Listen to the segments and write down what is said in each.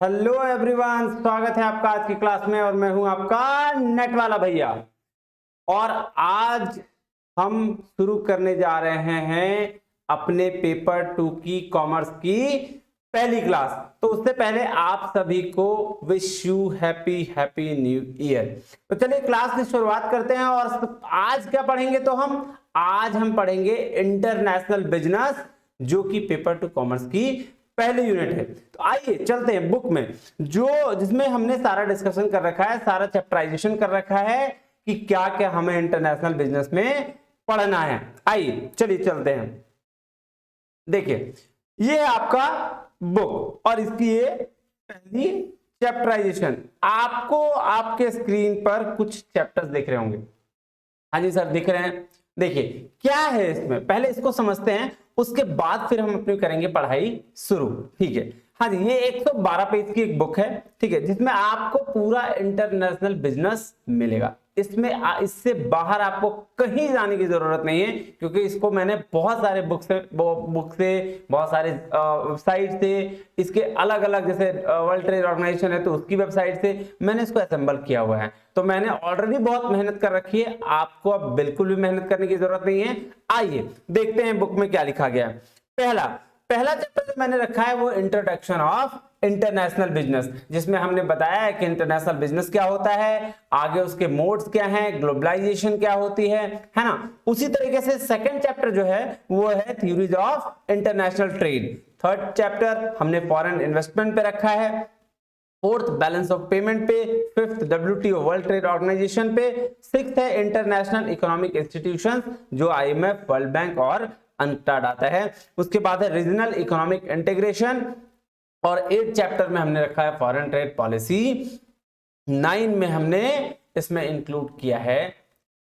Hello everyone, स्वागत है आपका आज की क्लास में। और मैं हूं आपका नेट वाला भैया। और आज हम शुरू करने जा रहे हैं अपने पेपर 2 की कॉमर्स की पहली क्लास। तो उससे पहले आप सभी को wish you happy happy new year. तो चलिए क्लास की शुरुआत करते हैं। और आज क्या पढ़ेंगे? तो आज हम पढ़ेंगे इंटरनेशनल बिजनेस, जो कि पेपर 2 कॉमर्स की पहले यूनिट है। तो आइए चलते हैं बुक में, जिसमें हमने सारा डिस्कशन कर रखा है, सारा चैप्टराइजेशन कर रखा है कि क्या क्या हमें इंटरनेशनल बिजनेस में पढ़ना है। आइए चलिए चलते हैं। देखिए ये है आपका बुक और इसकी ये पहली चैप्टराइजेशन। आपको आपके स्क्रीन पर कुछ चैप्टर्स दिख रहे होंगे। हाँ जी सर, दिख रहे हैं। देखिए क्या है इसमें, पहले इसको समझते हैं, उसके बाद फिर हम अपनी करेंगे पढ़ाई शुरू। ठीक है। हाँ जी, ये 112 पेज की एक बुक है। ठीक है, जिसमें आपको पूरा इंटरनेशनल बिजनेस मिलेगा। इसमें इससे बाहर आपको कहीं जाने की जरूरत नहीं है, क्योंकि इसको मैंने बहुत सारे बुक से बहुत सारे वेबसाइट से, इसके अलग अलग, जैसे वर्ल्ड ट्रेड ऑर्गेनाइजेशन है तो उसकी वेबसाइट से मैंने इसको असेंबल किया हुआ है। तो मैंने ऑलरेडी बहुत मेहनत कर रखी है, आपको अब बिल्कुल भी मेहनत करने की जरूरत नहीं है। आइए देखते हैं बुक में क्या लिखा गया है। पहला चैप्टर जो मैंने रखा है वो इंट्रोडक्शन ऑफ इंटरनेशनल बिजनेस, जिसमें हमने बताया है कि इंटरनेशनल बिजनेस क्या होता है, आगे उसके मोड्स क्या हैं, ग्लोबलाइजेशन क्या होती है ना। उसी तरीके से सेकंड चैप्टर जो है वो है theories of international trade. Third chapter हमने फॉरेन इन्वेस्टमेंट पे रखा है। फोर्थ बैलेंस ऑफ पेमेंट पे। Fifth WTO world trade organisation पे। सिक्स्थ है इंटरनेशनल इकोनॉमिक इंस्टीट्यूशंस, जो IMF, वर्ल्ड बैंक और अनक्टाड आता है। उसके बाद है रीजनल इकोनॉमिक इंटीग्रेशन। और 8 चैप्टर में हमने रखा है फॉरेन ट्रेड पॉलिसी। 9 में हमने इसमें इंक्लूड किया है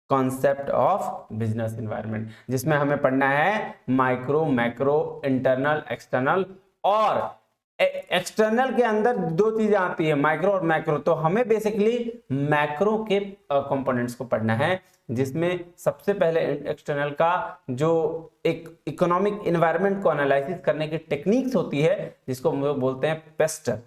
कॉन्सेप्ट ऑफ बिजनेस एनवायरनमेंट, जिसमें हमें पढ़ना है माइक्रो, मैक्रो, इंटरनल, एक्सटर्नल। और एक्सटर्नल के अंदर 2 चीजें आती है, माइक्रो और मैक्रो। तो हमें बेसिकली मैक्रो के कंपोनेंट्स को पढ़ना है, जिसमें सबसे पहले एक्सटर्नल का जो एक इकोनॉमिक एनवायरनमेंट को एनालिसिस करने की टेक्निक्स होती है, जिसको हम लोग बोलते हैं पेस्टल।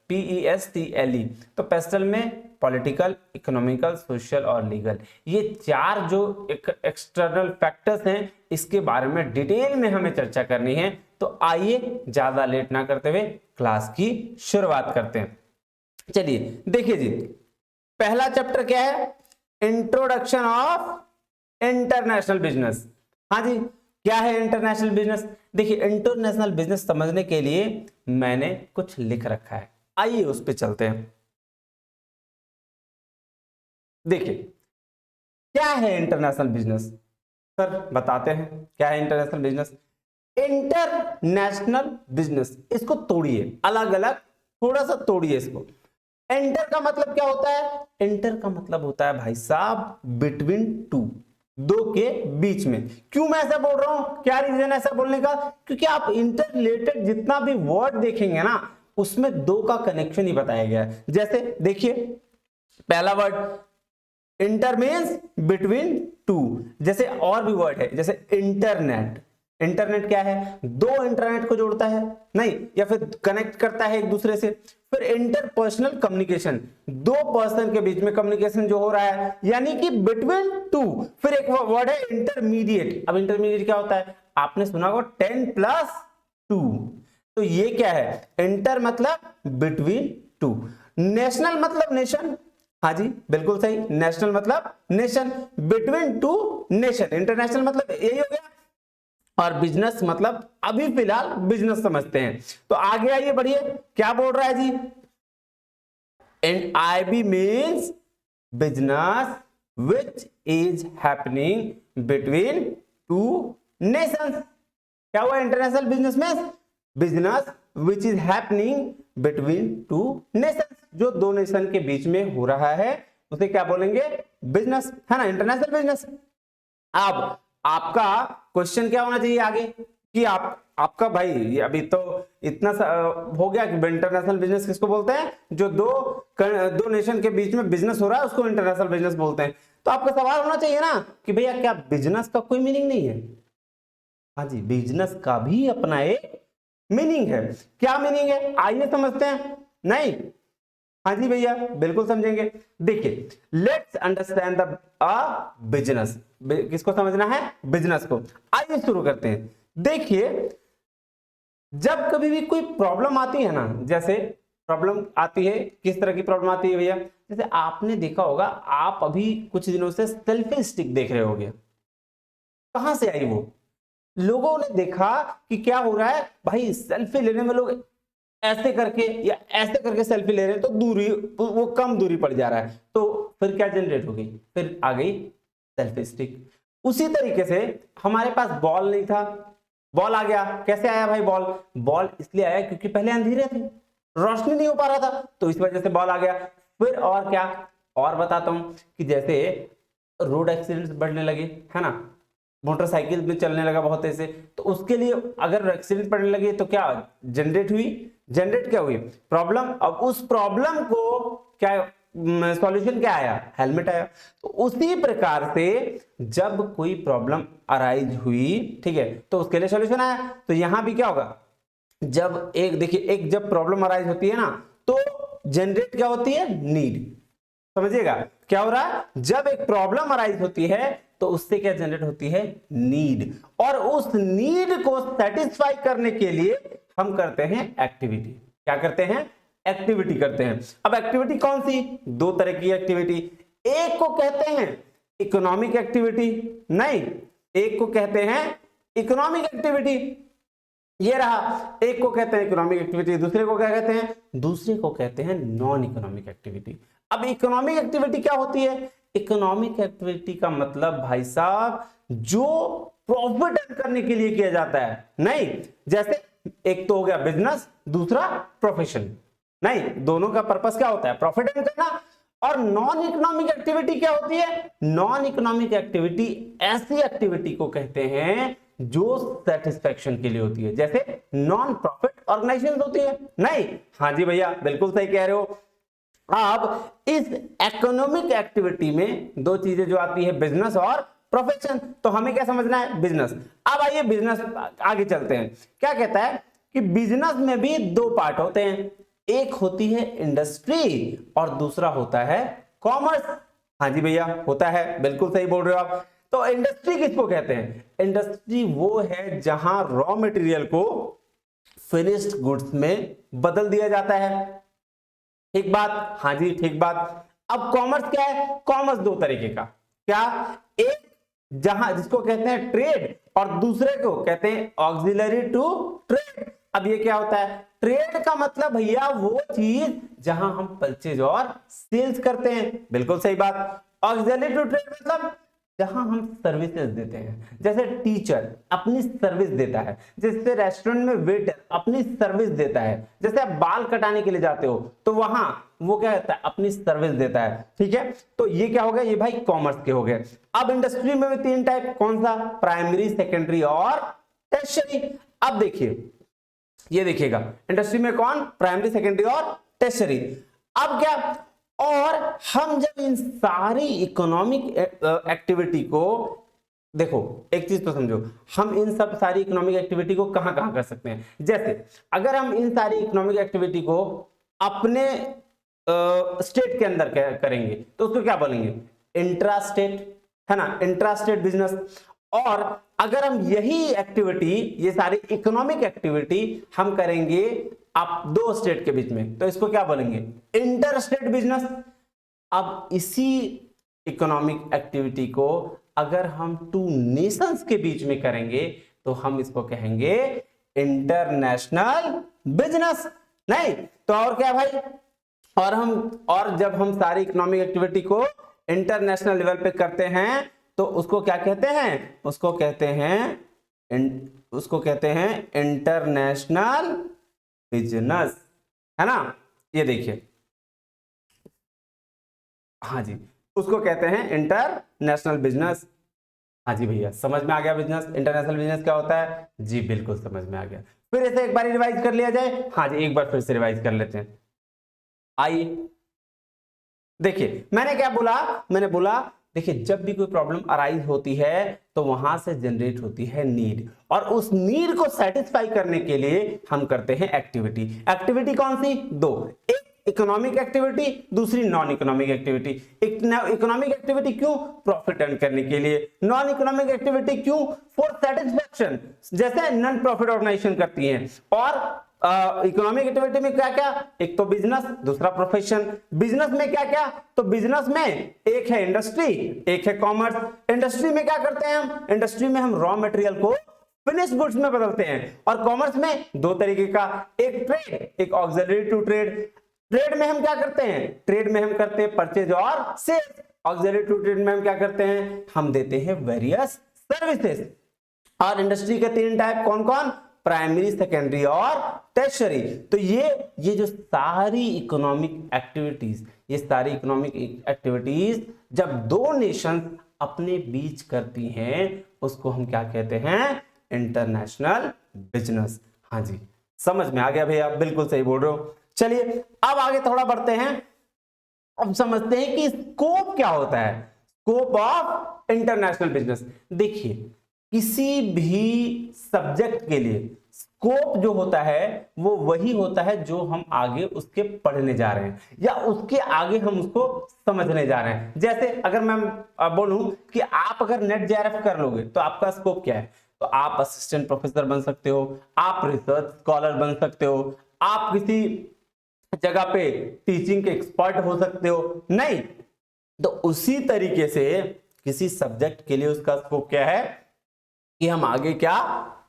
PESTLE। तो पेस्टल में पॉलिटिकल, इकोनॉमिकल, सोशल और लीगल, ये 4 जो एक्सटर्नल फैक्टर्स हैं, इसके बारे में डिटेल में हमें चर्चा करनी है। तो आइए ज्यादा लेट ना करते हुए क्लास की शुरुआत करते हैं। चलिए देखिए जी, पहला चैप्टर क्या है? Introduction of international business. हाँ जी, क्या है इंटरनेशनल बिजनेस? देखिए इंटरनेशनल बिजनेस समझने के लिए मैंने कुछ लिख रखा है, आइए उस पे चलते हैं। देखिए क्या है इंटरनेशनल बिजनेस, सर बताते हैं क्या है इंटरनेशनल बिजनेस। इंटरनेशनल बिजनेस, इसको तोड़िए, अलग अलग थोड़ा सा तोड़िए इसको। एंटर का मतलब क्या होता है? एंटर का मतलब होता है भाई साहब बिटवीन टू, दो के बीच में। क्यों मैं ऐसा बोल रहा हूं, क्या रीजन ऐसा बोलने का? क्योंकि आप इंटर रिलेटेड जितना भी वर्ड देखेंगे ना, उसमें 2 का कनेक्शन ही बताया गया है। जैसे देखिए पहला word inter means between two, जैसे और भी वर्ड है, जैसे इंटरनेट। इंटरनेट क्या है? 2 इंटरनेट को जोड़ता है, नहीं, या फिर कनेक्ट करता है एक दूसरे से। फिर इंटरपर्सनल कम्युनिकेशन, 2 पर्सन के बीच में कम्युनिकेशन जो हो रहा है, यानी कि बिटवीन टू। फिर एक वर्ड है इंटरमीडिएट। अब इंटरमीडिएट क्या होता है? आपने सुना होगा 10+2। तो ये क्या है? इंटर मतलब बिटवीन टू। नेशनल मतलब नेशन। हाँ जी बिल्कुल सही, नेशनल मतलब nation, between two nation. International मतलब यही हो गया। और बिजनेस मतलब अभी फिलहाल बिजनेस समझते हैं। तो आगे आइए बढ़िए, क्या बोल रहा है जी? And IB means business which is happening between two nations. क्या हुआ इंटरनेशनल बिजनेस में? Business which is happening between two nations, जो 2 नेशन के बीच में हो रहा है, उसे क्या बोलेंगे? बिजनेस, है ना, इंटरनेशनल बिजनेस। अब आपका क्वेश्चन क्या होना चाहिए आगे कि आपका भाई अभी तो इतना हो गया कि इंटरनेशनल बिजनेस किसको बोलते हैं? जो दो नेशन के बीच में बिजनेस हो रहा है उसको इंटरनेशनल बिजनेस बोलते हैं। तो आपका सवाल होना चाहिए ना कि भैया क्या बिजनेस का कोई मीनिंग नहीं है? हाँ जी, बिजनेस का भी अपना एक मीनिंग है। क्या मीनिंग है आइए समझते हैं। नहीं, हाँ जी भैया बिल्कुल समझेंगे। देखिए लेट्स अंडरस्टैंड द बिजनेस। किसको समझना है? बिजनेस को। आइए शुरू करते हैं। देखिए जब कभी भी कोई प्रॉब्लम आती है ना, जैसे प्रॉब्लम आती है, किस तरह की प्रॉब्लम आती है भैया? जैसे आपने देखा होगा, आप अभी कुछ दिनों से सेल्फी स्टिक देख रहे होगे। कहां से आई वो? लोगों ने देखा कि क्या हो रहा है भाई, सेल्फी लेने में लोग ऐसे करके या ऐसे करके सेल्फी ले रहे हैं, तो दूरी वो कम दूरी पड़ जा रहा है, तो फिर क्या जनरेट हो गई? फिर आ गई सेल्फी स्टिक। उसी तरीके से हमारे पास बॉल नहीं था, बॉल आ गया। कैसे आया भाई बॉल? बॉल इसलिए आया क्योंकि पहले अंधेरे थे, रोशनी नहीं हो पा रहा था, तो इस वजह से बॉल आ गया। फिर और क्या, और बताता हूं कि जैसे रोड एक्सीडेंट्स बढ़ने लगे, है ना, मोटरसाइकिल में चलने लगा बहुत ऐसे, तो उसके लिए अगर एक्सीडेंट पड़ने लगे तो क्या जनरेट हुई? जनरेट क्या हुई? प्रॉब्लम। अब उस प्रॉब्लम को क्या सॉल्यूशन क्या आया? हेलमेट आया। तो उसी प्रकार से जब कोई प्रॉब्लम अराइज हुई, ठीक है, तो उसके लिए सॉल्यूशन आया। तो यहां भी क्या होगा? जब एक देखिए, एक जब प्रॉब्लम अराइज होती है ना, तो जनरेट क्या होती है? नीड। समझिएगा क्या हो रहा है? जब एक प्रॉब्लम अराइज होती है तो उससे क्या जनरेट होती है? नीड। और उस नीड को सेटिस्फाई करने के लिए हम करते हैं एक्टिविटी। क्या करते हैं? एक्टिविटी करते हैं। अब एक्टिविटी कौन सी? दो तरह की एक्टिविटी। एक को कहते हैं इकोनॉमिक एक्टिविटी, नहीं, एक को कहते हैं इकोनॉमिक एक्टिविटी। ये रहा, एक को कहते हैं इकोनॉमिक एक्टिविटी, दूसरे को क्या कहते हैं? दूसरे को कहते हैं नॉन इकोनॉमिक एक्टिविटी। अब इकोनॉमिक एक्टिविटी क्या होती है? इकोनॉमिक एक्टिविटी का मतलब भाई साहब जो प्रॉफिट अर्न करने के लिए किया जाता है। नहीं, जैसे एक तो हो गया बिजनेस, दूसरा प्रोफेशन। नहीं, दोनों का पर्पस क्या होता है? प्रॉफिट अर्न करना। और नॉन इकोनॉमिक एक्टिविटी क्या होती है? नॉन इकोनॉमिक एक्टिविटी ऐसी एक्टिविटी को कहते हैं जो सेटिस्फेक्शन के लिए होती है, जैसे नॉन प्रॉफिट ऑर्गेनाइजेशन होती है। नहीं, हाँ जी भैया बिल्कुल सही कह रहे हो। अब इस इकोनॉमिक एक्टिविटी में दो चीजें जो आती है, बिजनेस और प्रोफेशन। तो हमें क्या समझना है? बिजनेस। अब आइए बिजनेस आगे चलते हैं। क्या कहता है कि बिजनेस में भी दो पार्ट होते हैं, एक होती है इंडस्ट्री और दूसरा होता है कॉमर्स। हाँ जी भैया होता है, बिल्कुल सही बोल रहे हो आप। तो इंडस्ट्री किसको कहते हैं? इंडस्ट्री वो है जहां रॉ मटेरियल को फिनिश्ड गुड्स में बदल दिया जाता है। ठीक बात? हाँ जी ठीक बात। अब कॉमर्स क्या है? कॉमर्स दो तरीके का। क्या? एक जहां जिसको कहते हैं ट्रेड और दूसरे को कहते हैं ऑक्सिलरी टू ट्रेड। अब ये क्या होता है? ट्रेड का मतलब भैया वो चीज जहां हम परचेज और सेल्स करते हैं। बिल्कुल सही बात। ऑक्सिलरी टू ट्रेड मतलब जहां हम सर्विसेज देते हैं, जैसे टीचर अपनी सर्विस देता है, जैसे रेस्टोरेंट में वेटर अपनी सर्विस देता है, जैसे आप बाल कटाने के लिए जाते हो तो वहां वो क्या कहता है? अपनी सर्विस देता है। ठीक है, तो ये क्या हो गया? ये भाई कॉमर्स के हो गए। अब इंडस्ट्री में भी तीन टाइप, कौन सा? प्राइमरी, सेकेंडरी और टर्शियरी। अब देखिए, ये देखिएगा इंडस्ट्री में कौन? प्राइमरी, सेकेंडरी और टर्शियरी। अब क्या? और हम जब इन सारी इकोनॉमिक एक्टिविटी को देखो, एक चीज तो समझो, हम इन सब सारी इकोनॉमिक एक्टिविटी को कहां कहां कर सकते हैं। जैसे अगर हम इन सारी इकोनॉमिक एक्टिविटी को अपने स्टेट के अंदर करेंगे तो उसको क्या बोलेंगे? इंट्रा स्टेट, है ना, इंट्रा स्टेट बिजनेस। और अगर हम यही एक्टिविटी, ये सारी इकोनॉमिक एक्टिविटी हम करेंगे आप दो स्टेट के बीच में, तो इसको क्या बोलेंगे? Inter estate business. अब इसी इकोनॉमिक एक्टिविटी को अगर हम टू नेशंस के बीच में करेंगे तो हम इसको कहेंगे इंटरनेशनल बिजनेस। नहीं तो और क्या भाई? और जब हम सारी इकोनॉमिक एक्टिविटी को इंटरनेशनल लेवल पे करते हैं तो उसको क्या कहते हैं? उसको कहते हैं इंटरनेशनल बिजनेस, है ना। ये देखिए, हाँ जी, उसको कहते हैं इंटरनेशनल बिजनेस। हाँ जी भैया समझ में आ गया बिजनेस, इंटरनेशनल बिजनेस क्या होता है? जी बिल्कुल समझ में आ गया। फिर इसे एक बार रिवाइज कर लिया जाए। हाँ जी, एक बार फिर से रिवाइज कर लेते हैं। आइए देखिए, मैंने क्या बोला? मैंने बोला देखिए जब भी कोई प्रॉब्लम अराइज होती है तो वहां से जनरेट होती है नीड, और उस नीड को सेटिस्फाई करने के लिए हम करते हैं एक्टिविटी। एक्टिविटी कौन सी? दो, एक इकोनॉमिक एक्टिविटी, दूसरी non economic activity. Economic activity क्यों? प्रॉफिट अर्न करने के लिए। नॉन इकोनॉमिक एक्टिविटी क्यों? फॉर सेटिस्फैक्शन, जैसे नॉन प्रॉफिट ऑर्गेनाइजेशन करती हैं। और इकोनॉमिक एक्टिविटी में क्या क्या? एक तो बिजनेस, दूसरा प्रोफेशन। बिजनेस में क्या क्या? तो बिजनेस में एक है इंडस्ट्री, एक है कॉमर्स। इंडस्ट्री में क्या करते हैं हम? इंडस्ट्री में हम रॉ मटेरियल को फिनिश गुड्स में बदलते हैं। और कॉमर्स में दो तरीके का, एक ट्रेड, एक ऑक्सिलरी टू ट्रेड। ट्रेड में हम क्या करते हैं? ट्रेड में हम करते हैं परचेज और सेल्स। ऑक्सिलरी टू ट्रेड में हम क्या करते हैं? हम देते हैं वेरियस सर्विसेज। और इंडस्ट्री के तीन टाइप कौन कौन? प्राइमरी, सेकेंडरी और टर्शियरी। तो ये जो सारी इकोनॉमिक एक्टिविटीज, ये सारी इकोनॉमिक एक्टिविटीज जब दो नेशन अपने बीच करती हैं उसको हम क्या कहते हैं? International business. हाँ जी, समझ में आ गया भैया, बिल्कुल सही बोल रहे हो। चलिए अब आगे थोड़ा बढ़ते हैं, अब समझते हैं कि स्कोप क्या होता है। Scope of international business. देखिए किसी भी सब्जेक्ट के लिए स्कोप जो होता है वो वही होता है जो हम आगे उसके पढ़ने जा रहे हैं या उसके आगे हम उसको समझने जा रहे हैं। जैसे अगर मैं बोलूं कि आप अगर नेट जेआरएफ कर लोगे तो आपका स्कोप क्या है? तो आप असिस्टेंट प्रोफेसर बन सकते हो, आप रिसर्च स्कॉलर बन सकते हो, आप किसी जगह पे टीचिंग के एक्सपर्ट हो सकते हो। नहीं तो उसी तरीके से किसी सब्जेक्ट के लिए उसका स्कोप क्या है कि हम आगे क्या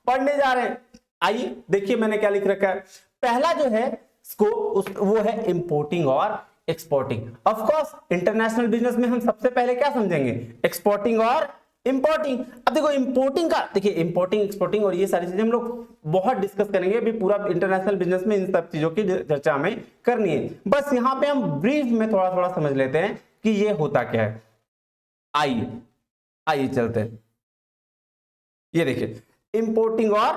पढ़ने जा रहे हैं। आइए देखिए मैंने क्या लिख रखा है। पहला जो है स्कोप वो है इंपोर्टिंग और exporting. Of course international business में हम सबसे पहले क्या समझेंगे? एक्सपोर्टिंग और इंपोर्टिंग। अब देखो इंपोर्टिंग का, देखिए इंपोर्टिंग एक्सपोर्टिंग और ये सारी चीजें हम लोग बहुत डिस्कस करेंगे अभी पूरा इंटरनेशनल बिजनेस में, इन सब चीजों की चर्चा हमें करनी है। बस यहाँ पे हम ब्रीफ में थोड़ा थोड़ा समझ लेते हैं कि ये होता क्या है। आइए चलते हैं। ये देखिए इंपोर्टिंग और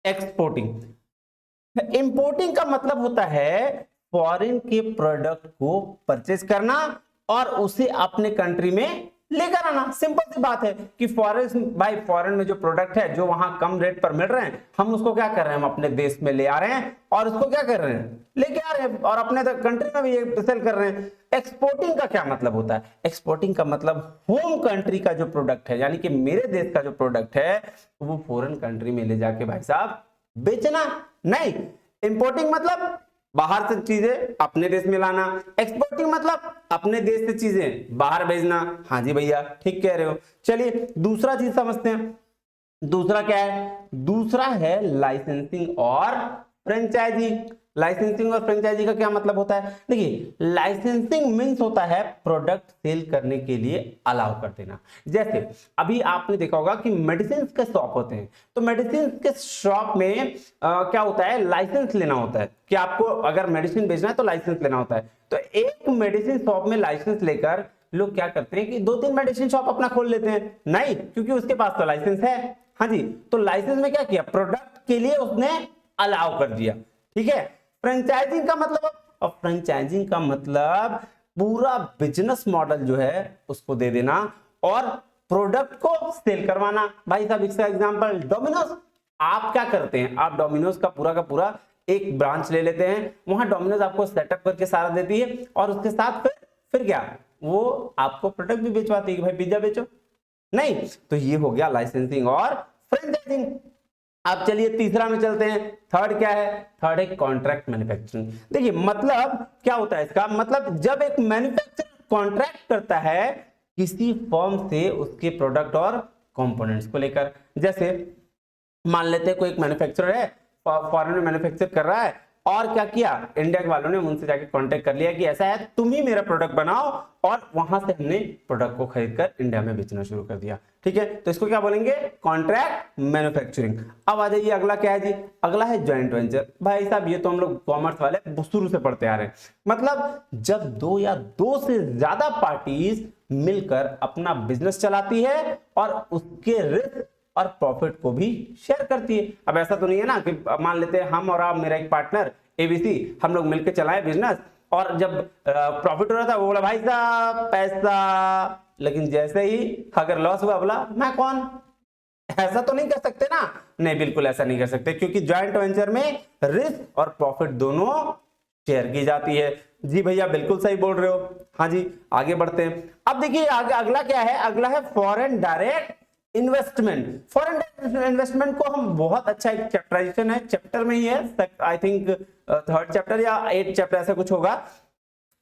एक्सपोर्टिंग। इंपोर्टिंग का मतलब होता है फॉरेन के प्रोडक्ट को परचेज करना और उसे अपने कंट्री में लेकर आना। सिंपल सी बात है कि फॉरेन में जो प्रोडक्ट है जो वहां कम रेट पर मिल रहे हैं हम उसको क्या कर रहे हैं? हम अपने देश में ले आ रहे हैं और उसको क्या कर रहे हैं? लेके आ रहे हैं और अपने कंट्री में भी सेल कर रहे हैं। एक्सपोर्टिंग का क्या मतलब होता है? एक्सपोर्टिंग का मतलब होम कंट्री का जो प्रोडक्ट है, यानी कि मेरे देश का जो प्रोडक्ट है वो फॉरेन कंट्री में ले जाके भाई साहब बेचना। नहीं, इंपोर्टिंग मतलब बाहर से चीजें अपने देश में लाना, एक्सपोर्टिंग मतलब अपने देश से चीजें बाहर भेजना। हाँ जी भैया ठीक कह रहे हो। चलिए दूसरा चीज समझते हैं। दूसरा क्या है? दूसरा है लाइसेंसिंग और फ्रेंचाइजी। लाइसेंसिंग और फ्रेंचाइजी का क्या मतलब होता है? देखिए लाइसेंसिंग मींस होता है प्रोडक्ट सेल करने के लिए अलाउ कर देना। जैसे अभी आपने देखा होगा कि मेडिसिन के शॉप होते हैं, तो मेडिसिन के शॉप में क्या होता है? लाइसेंस लेना होता है कि आपको अगर मेडिसिन बेचना है तो लाइसेंस लेना होता है। तो एक मेडिसिन शॉप में लाइसेंस लेकर लोग क्या करते हैं कि 2-3 मेडिसिन शॉप अपना खोल लेते हैं। नहीं, क्योंकि उसके पास तो लाइसेंस है। हाँ जी, तो लाइसेंस में क्या किया? प्रोडक्ट के लिए उसने अलाउ कर दिया। ठीक है। फ्रेंचाइजिंग का मतलब, और फ्रेंचाइजिंग का मतलब पूरा बिजनेस मॉडल जो है उसको दे देना और प्रोडक्ट को सेल करवाना। भाई साहब इसका एग्जांपल डोमिनोज। आप क्या करते हैं? आप डोमिनोज का पूरा एक ब्रांच ले लेते हैं, वहां डोमिनोज आपको सेटअप करके सारा देती है और उसके साथ फिर क्या, वो आपको प्रोडक्ट भी बेचवाती है कि भाई पिज्जा बेचो। नहीं, तो ये हो गया लाइसेंसिंग और फ्रेंचाइजिंग। अब चलिए तीसरा में चलते हैं। थर्ड क्या है? थर्ड है कॉन्ट्रैक्ट मैन्युफैक्चरिंग। देखिए मतलब क्या होता है इसका? मतलब जब एक मैन्युफैक्चरर कॉन्ट्रैक्ट करता है किसी फर्म से उसके प्रोडक्ट और कंपोनेंट्स को लेकर। जैसे मान लेते हैं कोई एक मैन्युफैक्चरर है, फॉरेन में मैन्युफैक्चर कर रहा है और क्या किया? इंडिया के वालों ने उनसे जाके कांटेक्ट कर लिया कि ऐसा है तुम ही मेरा प्रोडक्ट बनाओ, और वहां से हमने प्रोडक्ट को खरीदकर इंडिया में बेचना शुरू कर दिया। ठीक है, तो इसको क्या बोलेंगे? Contract manufacturing. अब आ जाइए अगला क्या है जी? अगला है जॉइंट वेंचर। भाई साहब ये तो हम लोग कॉमर्स वाले शुरू से पढ़ते आ रहे हैं। मतलब जब दो या दो से ज्यादा पार्टीज मिलकर अपना बिजनेस चलाती है और उसके रिस्क और प्रॉफिट को भी शेयर करती है। अब ऐसा तो नहीं है ना कि मान लेते हैं हम और आप, मेरा एक पार्टनर एबीसी, हम लोग मिलकर चलाए बिजनेस और जब प्रॉफिट हो रहा था वो बोला भाई साहब पैसा लेकिन जैसे ही अगर लॉस हुआ बोला मैं कौन, ऐसा तो नहीं कर सकते ना। नहीं, बिल्कुल ऐसा नहीं कर सकते, क्योंकि जॉइंट वेंचर में रिस्क और प्रॉफिट दोनों शेयर की जाती है। जी भैया बिल्कुल सही बोल रहे हो। हाँ जी, आगे बढ़ते हैं। अब देखिए आगे अगला क्या है, अगला है foreign direct investment. Foreign direct investment को हम बहुत अच्छा एक चैप्टराइजेशन है, चैप्टर में ही है, आई थिंक 3rd चैप्टर या 8th चैप्टर ऐसा कुछ होगा,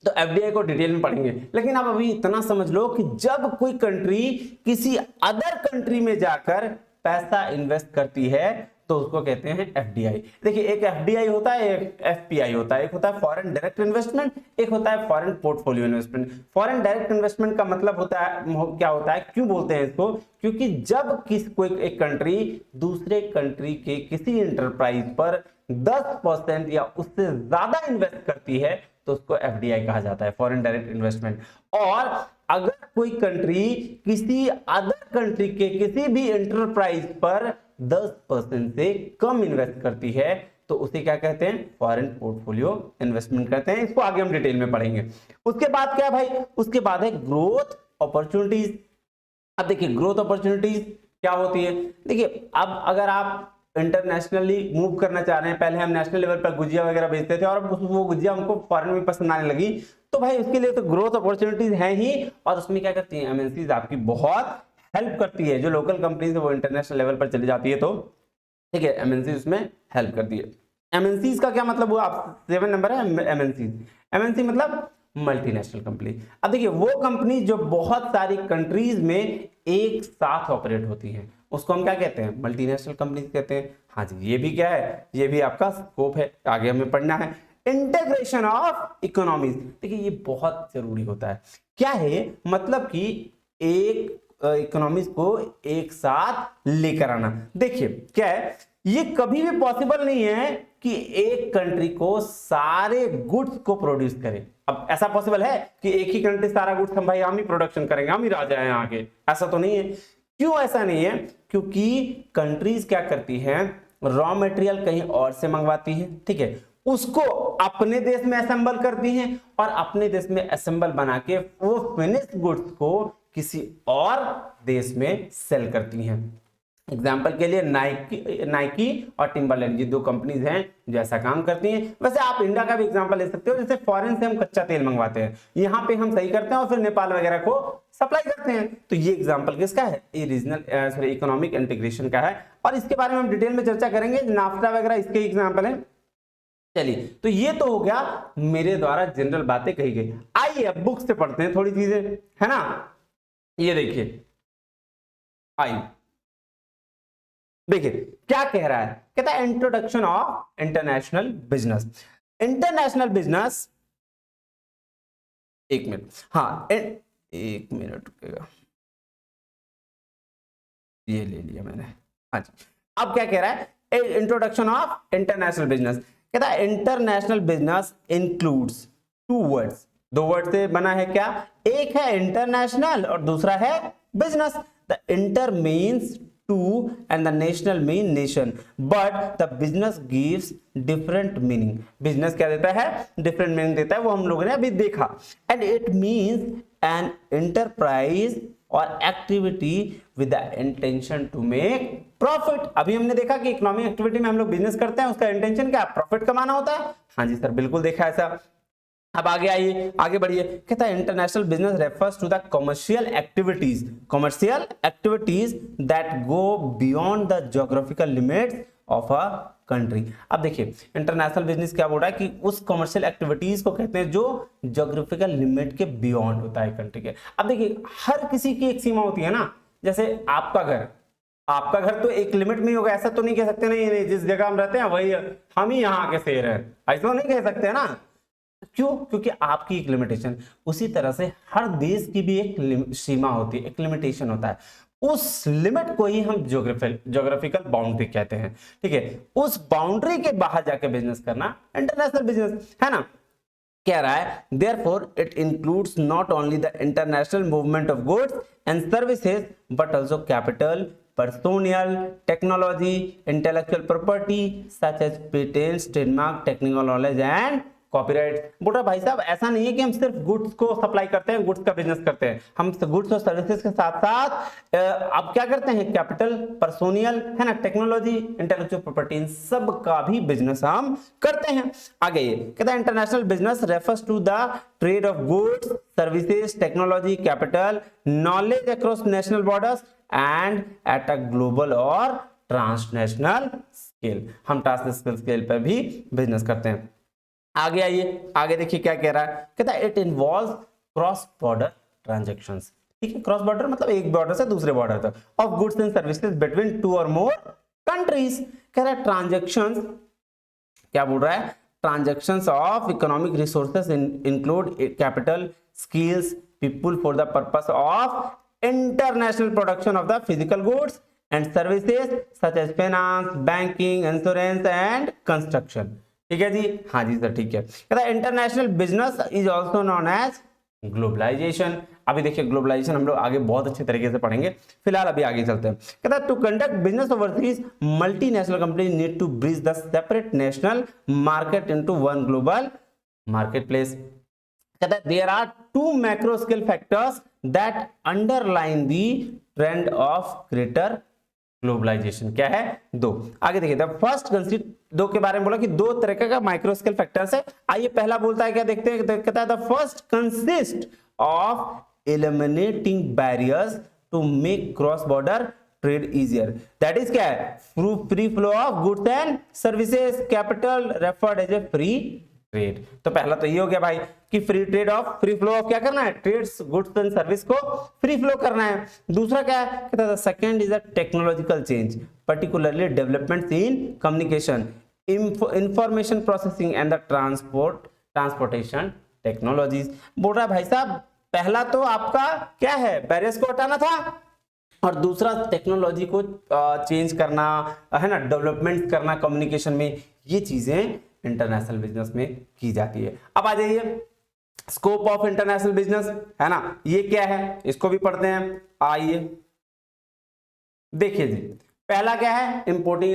तो एफडीआई को डिटेल में पढ़ेंगे। लेकिन आप अभी इतना समझ लो कि जब कोई कंट्री किसी अदर कंट्री में जाकर पैसा इन्वेस्ट करती है तो उसको कहते हैं एफडीआई। देखिए एक एफडीआई होता है, एक एफपीआई होता है, एक होता है फॉरेन डायरेक्ट इन्वेस्टमेंट, एक होता है foreign portfolio investment. Foreign direct investment का मतलब होता है, क्या होता है, क्यों बोलते हैं इसको, क्योंकि जब कोई एक कंट्री दूसरे कंट्री के किसी इंटरप्राइज पर 10% या उससे ज्यादा इन्वेस्ट करती है तो उसको एफडीआई कहा जाता है, फॉरेन डायरेक्ट इन्वेस्टमेंट। और अगर कोई कंट्री किसी अदर कंट्री के किसी भी इंटरप्राइज पर 10% से कम इन्वेस्ट करती है तो उसे क्या कहते हैं, फॉरेन पोर्टफोलियो इन्वेस्टमेंट कहते हैं। इसको आगे हम डिटेल में पढ़ेंगे। उसके बाद क्या है भाई, उसके बाद है ग्रोथ अपॉर्चुनिटीज। अब देखिए ग्रोथ अपॉर्चुनिटीज क्या होती है। देखिए अब अगर आप इंटरनेशनली मूव करना चाह रहे हैं, पहले हम नेशनल लेवल पर गुजिया वगैरह बेचते थे और वो गुजिया हमको फॉरेन में पसंद आने लगी, तो भाई उसके लिए तो ग्रोथ अपॉर्चुनिटीज हैं ही। और उसमें क्या करती है, एमएनसीज आपकी बहुत हेल्प करती है। जो लोकल कंपनीज है वो इंटरनेशनल लेवल पर चली जाती है, तो ठीक है एमएनसी उसमें हेल्प करती है। एमएनसीज का क्या मतलब हुआ, आप 7 नंबर है एमएनसीज। एमएनसी मतलब मल्टीनेशनल कंपनी। अब देखिए वो कंपनी जो बहुत सारी कंट्रीज में एक साथ ऑपरेट होती है उसको हम क्या कहते हैं, मल्टीनेशनल कंपनी कहते हैं। हाँ जी, ये भी क्या है, ये भी आपका स्कोप है, आगे हमें पढ़ना है। इंटीग्रेशन ऑफ इकोनॉमीज, देखिए ये बहुत जरूरी होता है। क्या है मतलब कि एक इकोनॉमीज को एक साथ लेकर आना। देखिए क्या है, ये कभी भी पॉसिबल नहीं है कि एक कंट्री को सारे गुड्स को प्रोड्यूस करे। अब ऐसा पॉसिबल है कि एक ही कंट्री सारा गुड्स हम भाई हम ही प्रोडक्शन करेंगे, हम ही राजा हैं यहाँ के, ऐसा तो नहीं है। क्यों ऐसा नहीं है, क्योंकि कंट्रीज क्या करती हैं, रॉ मटेरियल कहीं और से मंगवाती है, ठीक है, उसको अपने देश में असेंबल करती हैं और अपने देश में असेंबल बना के वो फिनिश्ड गुड्स को किसी और देश में सेल करती हैं। एग्जाम्पल के लिए नाइकी और टिम्बरलैंड, ये 2 कंपनीज हैं जो ऐसा काम करती हैं। वैसे आप इंडिया का भी एग्जाम्पल ले सकते हो, जैसे फॉरेन से हम कच्चा तेल मंगवाते हैं, यहाँ पे हम सही करते हैं और फिर नेपाल वगैरह को सप्लाई करते हैं। तो ये एग्जाम्पल किसका है, ये रीजनल इकोनॉमिक इंटीग्रेशन का है और इसके बारे में हम डिटेल में चर्चा करेंगे। नाफ्टा वगैरह इसके एग्जाम्पल है। चलिए तो ये तो हो गया मेरे द्वारा जनरल बातें कही गई। आइए अब बुक से पढ़ते हैं थोड़ी चीजें, है ना। ये देखिए आइए देखिए क्या कह रहा है, कहता है introduction of international business. International business, एक मिनट, हाँ एक मिनट रुकेगा, ये ले लिया मैंने। हाँ जी, अब क्या कह रहा है, इंट्रोडक्शन ऑफ इंटरनेशनल बिजनेस। कहता है international business includes 2 words, 2 word से बना है क्या, एक है इंटरनेशनल और दूसरा है business. The inter means to and the national mean nation, but the business gives different meaning. business क्या देता है, different meaning देता है, वो हम लोगों ने अभी देखा। and it means an enterprise or activity with the intention to make profit। अभी हमने देखा कि इकोनॉमिक एक्टिविटी में हम लोग बिजनेस करते हैं, उसका इंटेंशन क्या, प्रॉफिट कमाना होता है। हाँ जी सर, बिल्कुल देखा ऐसा। अब आगे आइए, आगे बढ़िए। कहता है international business refers to the commercial activities that go beyond the geographical limits of a country. अब देखिए इंटरनेशनल बिजनेस क्या बोल रहा है कि उस कमर्शियल एक्टिविटीज को कहते हैं जो ज्योग्राफिकल लिमिट के बियॉन्ड होता है कंट्री के। अब देखिए हर किसी की एक सीमा होती है ना, जैसे आपका घर तो एक लिमिट में ही होगा, ऐसा तो नहीं कह सकते नहीं जिस जगह हम रहते हैं वही हम ही यहाँ के शेर हैं, ऐसा नहीं कह सकते ना। क्यों, क्योंकि आपकी एक लिमिटेशन। उसी तरह से हर देश की भी एक सीमा होती है, एक लिमिटेशन होता है, उस लिमिट को ही हम ज्योग्राफिकल बाउंड्री कहते हैं, ठीक है। उस बाउंड्री के बाहर जाके बिजनेस करना इंटरनेशनल बिजनेस है ना। कह रहा है therefore it includes not only the international movement of goods and services but also capital, personnel, technology, intellectual property such as patents, trademark, technical knowledge and copyright. बोल रहा भाई साहब ऐसा नहीं है कि हम सिर्फ गुड्स को सप्लाई करते हैं, गुड्स का बिजनेस करते हैं, हम गुड्स और सर्विसेज के साथ साथ अब क्या करते हैं, कैपिटल, पर्सोनियल, है ना, टेक्नोलॉजी, इंटेलेक्चुअल प्रॉपर्टी, इन सब का भी बिजनेस हम करते हैं। आगे ये कहता है international business refers to the trade of goods, services, technology, capital, knowledge across national borders and at a global or transnational scale. हम ट्रांसनेशनल स्केल पर भी बिजनेस करते हैं। आगे आइए, आगे देखिए क्या कह रहा है, कहता है it involves cross border transactions. ठीक है, क्रॉस बॉर्डर मतलब एक बॉर्डर से दूसरे बॉर्डर तक, of goods and services between two or more countries. कह रहा है ट्रांजैक्शंस, क्या बोल रहा है, transactions of economic resources include capital, skills, people for the purpose of international production of the physical goods and services such as finance, banking, insurance and construction। ठीक है जी, हाँ जी सर, ठीक है। कहता है international business is also known as globalisation. अभी देखिए ग्लोबलाइजेशन हम लोग आगे बहुत अच्छे तरीके से पढ़ेंगे, फिलहाल अभी आगे चलते हैं। कहता है to conduct business overseas multinational company need to bridge the separate national market into one global market place. कहता है there are two macro scale factors that underline the trend of greater globalisation. क्या है, दो। आगे देखिए first consider, दो के बारे में बोला कि दो तरह का माइक्रो स्केल फैक्टर्स है। आइए पहला बोलता है, क्या देखते हैं, कहता है the first consist of eliminating barriers to make cross border trade easier. That is क्या है, free flow of goods and services, capital referred as a free trade. तो पहला तो ये हो गया भाई कि free trade of, free flow of क्या करना है, ट्रेड्स, गुड्स एंड सर्विस को फ्री फ्लो करना है। दूसरा क्या है, कहता है second is a technological change, particularly developments in communication, information processing and the transportation technologies. बोल रहा है भाई साहब पहला तो आपका क्या है, बैरियर्स को हटाना था, और दूसरा टेक्नोलॉजी को चेंज करना, है ना, डेवलपमेंट करना कम्युनिकेशन में, ये चीजें इंटरनेशनल बिजनेस में की जाती है। अब आ जाइए स्कोप ऑफ इंटरनेशनल बिजनेस, है ना, ये क्या है, इसको भी पढ़ते हैं। आइए देखिए जी, पहला क्या है, इंपोर्टिंग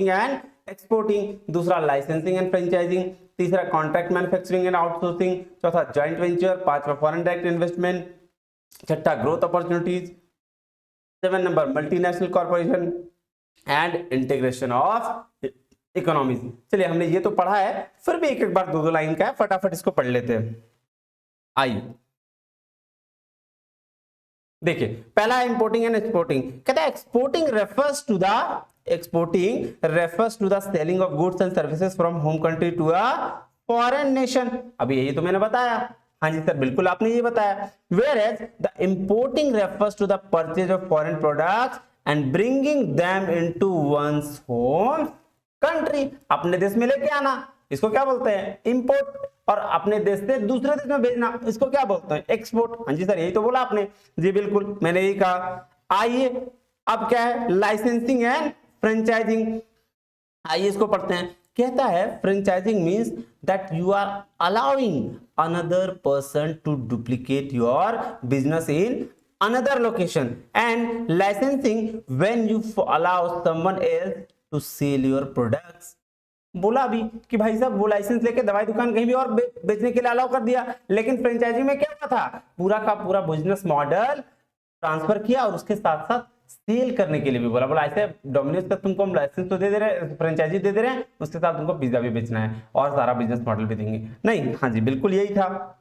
एंड एक्सपोर्टिंग, दूसरा लाइसेंसिंग एंड फ्रेंचाइजिंग, तीसरा कॉन्ट्रैक्ट मैन्युफैक्चरिंग एंड आउटसोर्सिंग, चौथा जॉइंट वेंचर, पांचवा फॉरेन डायरेक्ट इन्वेस्टमेंट, छठा growth opportunities, 7 number multinational corporation and integration of economies. चलिए हमने ये तो पढ़ा है, फिर भी एक एक बार दो दो लाइन का है, फटाफट इसको पढ़ लेते हैं। आइए देखिए पहला है इंपोर्टिंग एंड एक्सपोर्टिंग। कहता है exporting refers to the selling of goods and services from home country to a foreign nation. अभी यही तो मैंने बताया, हाँ जी सर बिल्कुल आपने ये बताया। Whereas the importing refers to the purchase of foreign products and bringing them into one's home country, अपने देश में लेके आना, इसको क्या बोलते हैं, इंपोर्ट, और अपने देश से दूसरे देश में भेजना, इसको क्या बोलते हैं, एक्सपोर्ट। हाँ जी सर यही तो बोला आपने, जी बिल्कुल मैंने यही कहा। आइए अब क्या है, लाइसेंसिंग एंड फ्रेंचाइजिंग, आइए इसको पढ़ते हैं। कहता है franchising means that you are allowing another person to duplicate your business in another location, and licensing when you allow someone else to sell your products. बोला अभी कि भाई साहब वो लाइसेंस लेके दवाई दुकान कहीं भी और बेचने के लिए अलाउ कर दिया, लेकिन फ्रेंचाइजिंग में क्या हुआ था, पूरा का पूरा बिजनेस मॉडल ट्रांसफर किया और उसके साथ साथ सेल करने के लिए भी बोला ऐसे डोमिनोज का तुमको हम लाइसेंस तो दे रहे हैं, फ्रेंचाइजी दे रहे हैं, उसके साथ तुमको पिज्जा भी बेचना है और सारा बिजनेस मॉडल भी देंगे, नहीं, हाँ जी बिल्कुल यही था।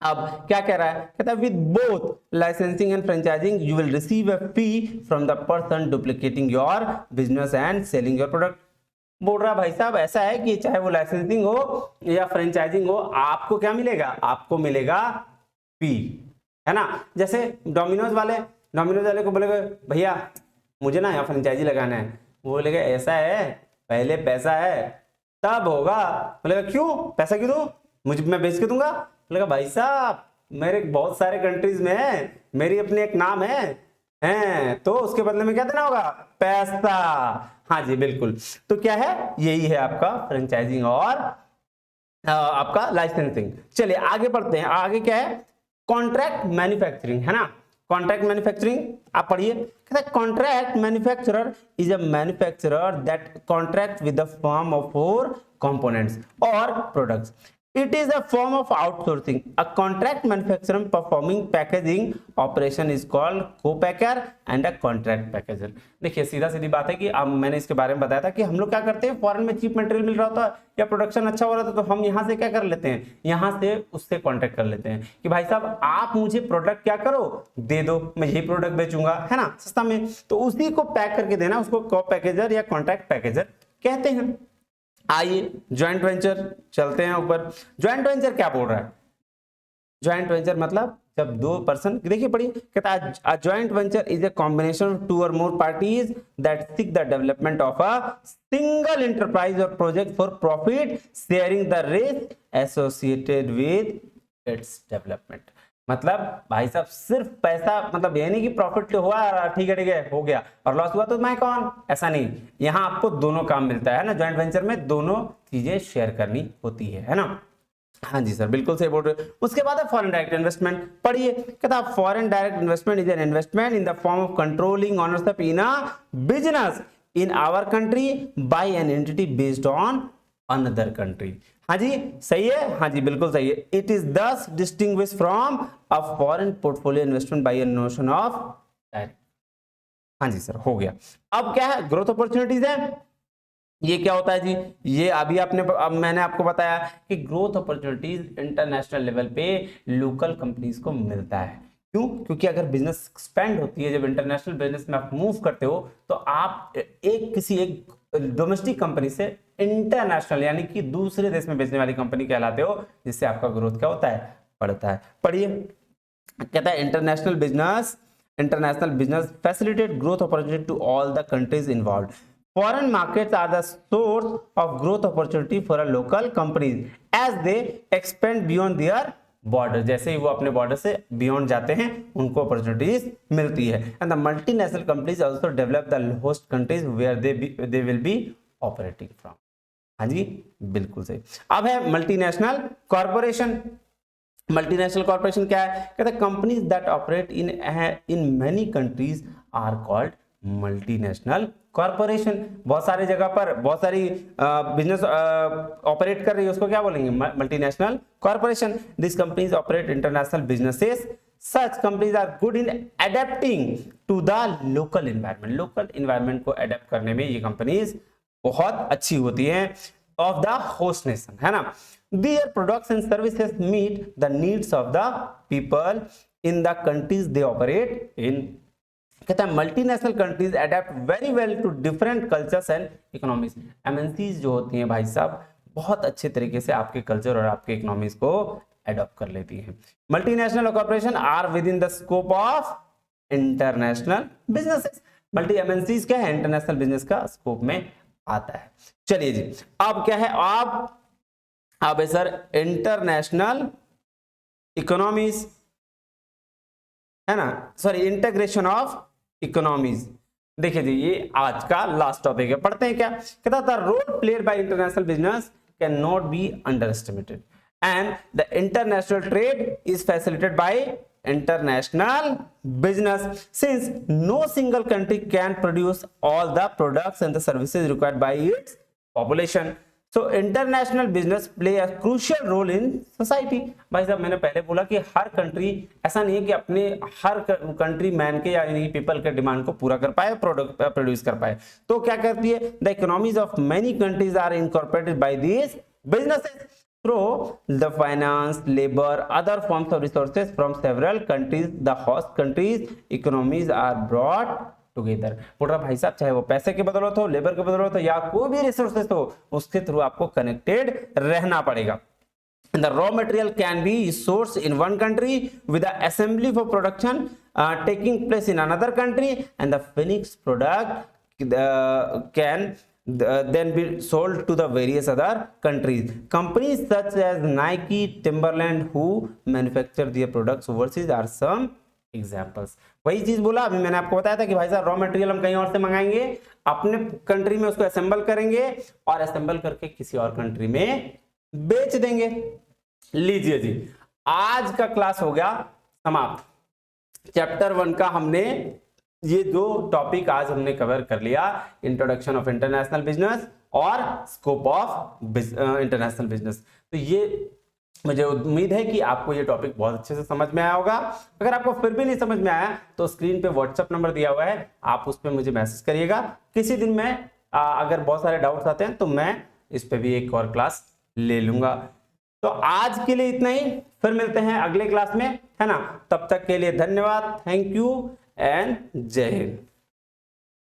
अब क्या कह रहा है, कहता है with both licensing and franchising you will receive a fee from the person duplicating your business and selling your product. बोल रहा भाई साहब ऐसा है कि चाहे वो लाइसेंसिंग हो या फ्रेंचाइजिंग हो, आपको क्या मिलेगा, आपको मिलेगा फी, है ना। जैसे डोमिनोज वाले को बोलेगा भैया मुझे ना यहाँ फ्रेंचाइजी लगाना है, वो बोलेगा ऐसा है पहले पैसा है तब होगा, बोलेगा क्यों, पैसा क्यों दूं, मुझे मैं बेच के दूंगा, बोलेगा भाई साहब मेरे बहुत सारे कंट्रीज में है, मेरी अपनी एक नाम है तो उसके बदले में क्या देना होगा, पैसा। हाँ जी बिल्कुल, तो क्या है, यही है आपका फ्रेंचाइजिंग और आपका लाइसेंसिंग। चलिए आगे बढ़ते हैं, आगे क्या है, कॉन्ट्रैक्ट मैन्युफैक्चरिंग, है ना। कॉन्ट्रैक्ट मैन्युफैक्चरिंग आप पढ़िए, कहता है contract manufacturer is a manufacturer that contract with the firm of for components or products. It is a form of outsourcing. A contract manufacturer performing packaging operation is called co-packer and a contract packager. देखिए सीधा सीधी बात है कि अब मैंने इसके बारे में बताया था कि हम लोग क्या करते हैं, फॉरेन में चीप मटेरियल मिल रहा होता है या प्रोडक्शन अच्छा हो रहा था तो हम यहाँ से क्या कर लेते हैं, यहाँ से उससे कॉन्ट्रैक्ट कर लेते हैं कि भाई साहब आप मुझे प्रोडक्ट क्या करो दे दो, मैं यही प्रोडक्ट बेचूंगा, है ना, सस्ता में, तो उसी को पैक करके देना, उसको को-पैकेजर या कॉन्ट्रैक्ट पैकेजर कहते हैं। आइए ज्वाइंट वेंचर चलते हैं ऊपर। ज्वाइंट वेंचर क्या बोल रहा है, ज्वाइंट वेंचर मतलब जब दो पर्सन, देखिए पढ़िए, कहता है a joint venture is a combination of two or more parties that seek the development of a single enterprise or project for profit sharing the risk associated with its development. मतलब भाई साहब सिर्फ पैसा, मतलब ये नहीं कि प्रॉफिट तो हुआ ठीक है हो गया और लॉस हुआ तो मैं कौन, ऐसा नहीं, यहाँ आपको दोनों काम मिलता है ना, ज्वाइंट वेंचर में दोनों चीजें शेयर करनी होती है ना। हाँ जी सर बिल्कुल सही बोल रहे हो। उसके बाद है फॉरेन डायरेक्ट इन्वेस्टमेंट, पढ़िए, कहता है foreign direct investment is an investment in the form of controlling ownership in a business in our country by an entity based on another country. हाँ जी सही है, हाँ जी बिल्कुल सही है। It is thus distinguish from a foreign portfolio investment by a notion of direct. हाँ जी सर हो गया। अब क्या है, ग्रोथ अपॉर्चुनिटीज है, ये क्या होता है जी, ये अभी अब मैंने आपको बताया कि ग्रोथ अपॉर्चुनिटीज इंटरनेशनल लेवल पे लोकल कंपनीज को मिलता है। क्यों, क्योंकि अगर बिजनेस एक्सपेंड होती है, जब इंटरनेशनल बिजनेस में आप मूव करते हो तो आप किसी एक डोमेस्टिक कंपनी से इंटरनेशनल यानी कि दूसरे देश में बेचने वाली कंपनी कहलाते हो, जिससे आपका ग्रोथ क्या होता है, बढ़ता है। पढ़िए, कहता है international business facilitate growth opportunity to all the countries involved. Foreign markets are the source of growth opportunity for a local companies as they expand beyond their border। जैसे ही वो अपने बॉर्डर से बियॉन्ड जाते हैं उनको अपॉर्चुनिटीज मिलती है। And the multinational companies also develop the host countries where they will be operating from. हाँ जी बिल्कुल सही। अब है मल्टीनेशनल कॉर्पोरेशन। मल्टीनेशनल कॉर्पोरेशन क्या है, कहते हैं companies that operate in many countries are called multinational corporation. बहुत सारी जगह पर बहुत सारी बिजनेस ऑपरेट कर रही है, उसको क्या बोलेंगे, multinational corporation. This companies operate international businesses. Such companies are good in adapting to the local environment. Local environment को अडेप्ट करने में ये कंपनीज बहुत अच्छी होती हैं ऑफ द होस्ट नेशन, है ना। Their products and services meet the needs of the people in the countries they operate in। कहता है multinational countries adapt very well to different cultures and economies. MNCs जो होती हैं भाई साहब बहुत अच्छे तरीके से आपके कल्चर और आपके इकोनॉमीज को अडॉप्ट कर लेती हैं। Multinational corporation are within the scope of international businesses. Multi MNCs क्या है, इंटरनेशनल बिजनेस का स्कोप में आता है। चलिए जी, अब क्या है, अब है सर इंटरनेशनल इकोनॉमीज, है ना, सॉरी इंटीग्रेशन ऑफ इकोनॉमीज। देखिए जी ये आज का लास्ट टॉपिक है, पढ़ते हैं क्या। कहता था role played by international business can not be underestimated and the international trade is facilitated by international business since no single country can produce all the products and the services required by its population. So international business play a crucial role in society। भाई साहब मैंने पहले बोला कि हर country ऐसा नहीं है कि अपने हर कंट्री मैन के या पीपल के डिमांड को पूरा कर पाए, प्रोडक्ट प्रोड्यूस कर पाए। तो क्या करती है, the economies of many countries are incorporated by these businesses through the finance, labour, other forms of resources from several countries. The host countries economies are brought together. बोल रहा भाई साहब चाहे वो पैसे के बदौलत हो, लेबर के बदौलत हो या कोई भी रिसोर्सेस हो, उसके थ्रू आपको कनेक्टेड रहना पड़ेगा। The raw material can be sourced in one country with the assembly for production taking place in another country and the finished product can then be sold to the various other countries. Companies such as Nike, Timberland who manufacture their products overseas are some examples. वही चीज बोला अभी मैंने आपको बताया था कि भाई साहब रॉ मटेरियल हम कहीं और से मंगाएंगे, अपने कंट्री में उसको असेंबल करेंगे और असेंबल करके किसी और कंट्री में बेच देंगे। लीजिए जी आज का क्लास हो गया समाप्त। चैप्टर 1 का हमने ये दो टॉपिक आज हमने कवर कर लिया, इंट्रोडक्शन ऑफ इंटरनेशनल बिजनेस और स्कोप ऑफ इंटरनेशनल बिजनेस। तो ये मुझे उम्मीद है कि आपको ये टॉपिक बहुत अच्छे से समझ में आया होगा। अगर आपको फिर भी नहीं समझ में आया तो स्क्रीन पे व्हाट्सएप नंबर दिया हुआ है, आप उस पर मुझे मैसेज करिएगा। किसी दिन मैं अगर बहुत सारे डाउट्स आते हैं तो मैं इस पे भी एक और क्लास ले लूंगा। तो आज के लिए इतना ही, फिर मिलते हैं अगले क्लास में, है ना। तब तक के लिए धन्यवाद, थैंक यू एंड जय हिंद।